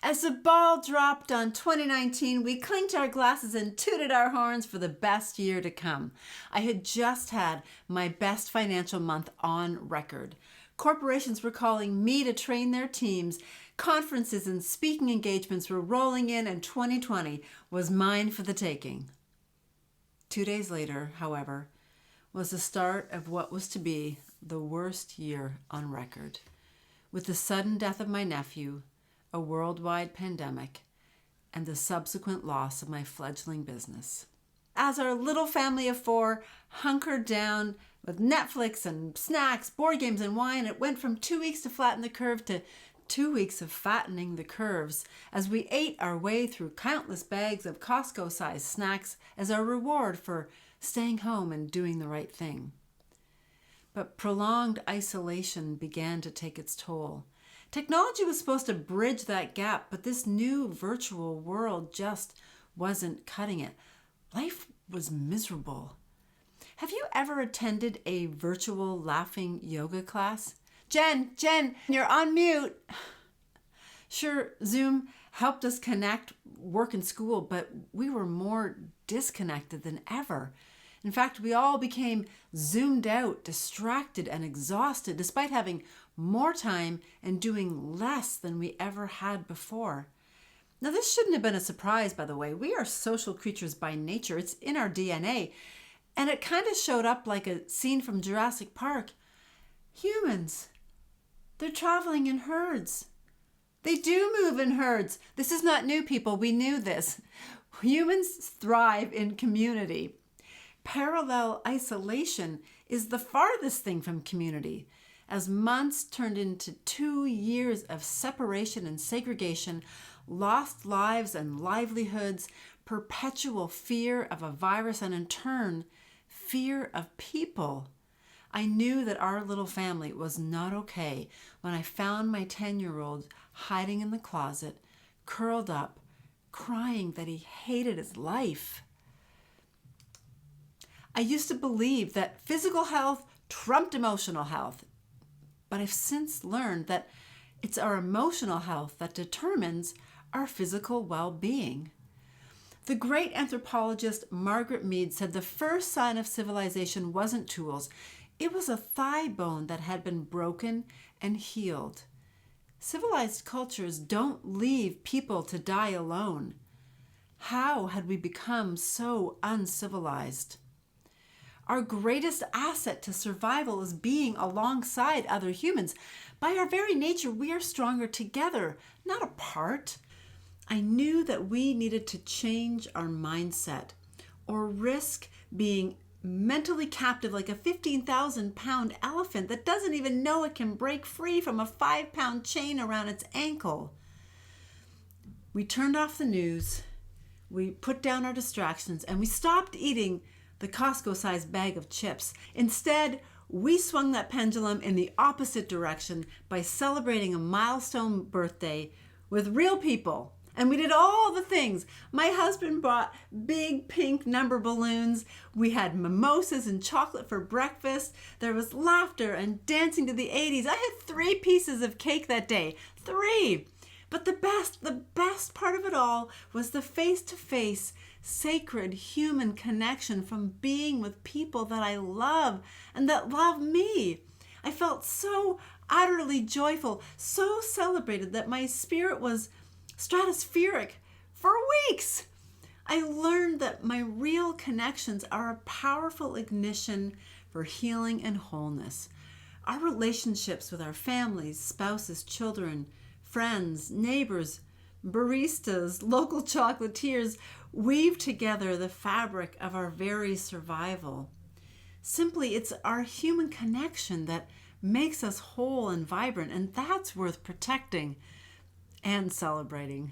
As the ball dropped on 2019, we clinked our glasses and tooted our horns for the best year to come. I had just had my best financial month on record. Corporations were calling me to train their teams. Conferences and speaking engagements were rolling in, and 2020 was mine for the taking. 2 days later, however, was the start of what was to be the worst year on record. With the sudden death of my nephew, a worldwide pandemic, and the subsequent loss of my fledgling business. As our little family of four hunkered down with Netflix and snacks, board games, and wine, it went from 2 weeks to flatten the curve to 2 weeks of fattening the curves as we ate our way through countless bags of Costco-sized snacks as our reward for staying home and doing the right thing. But prolonged isolation began to take its toll. Technology was supposed to bridge that gap, but this new virtual world just wasn't cutting it. Life was miserable. Have you ever attended a virtual laughing yoga class? Jen, you're on mute. Sure, Zoom helped us connect, work, and school, but we were more disconnected than ever. In fact, we all became zoomed out, distracted, and exhausted, despite having more time and doing less than we ever had before. Now, this shouldn't have been a surprise, by the way. We are social creatures by nature. It's in our DNA. And it kind of showed up like a scene from Jurassic Park. Humans, they're traveling in herds. They do move in herds. This is not new, people. We knew this. Humans thrive in community. Parallel isolation is the farthest thing from community. As months turned into 2 years of separation and segregation, lost lives and livelihoods, perpetual fear of a virus, and in turn, fear of people, I knew that our little family was not okay when I found my 10-year-old hiding in the closet, curled up, crying that he hated his life. I used to believe that physical health trumped emotional health, but I've since learned that it's our emotional health that determines our physical well-being. The great anthropologist Margaret Mead said the first sign of civilization wasn't tools. It was a thigh bone that had been broken and healed. Civilized cultures don't leave people to die alone. How had we become so uncivilized? Our greatest asset to survival is being alongside other humans. By our very nature, we are stronger together, not apart. I knew that we needed to change our mindset or risk being mentally captive like a 15,000-pound elephant that doesn't even know it can break free from a 5-pound chain around its ankle. We turned off the news, we put down our distractions, and we stopped eating the Costco-sized bag of chips. Instead, we swung that pendulum in the opposite direction by celebrating a milestone birthday with real people. And we did all the things. My husband bought big pink number balloons. We had mimosas and chocolate for breakfast. There was laughter and dancing to the 80s. I had 3 pieces of cake that day. 3! But the best part of it all was the face-to-face, sacred human connection from being with people that I love and that love me. I felt so utterly joyful, so celebrated that my spirit was stratospheric for weeks. I learned that my real connections are a powerful ignition for healing and wholeness. Our relationships with our families, spouses, children, friends, neighbors, baristas, local chocolatiers weave together the fabric of our very survival. Simply, it's our human connection that makes us whole and vibrant, and that's worth protecting and celebrating.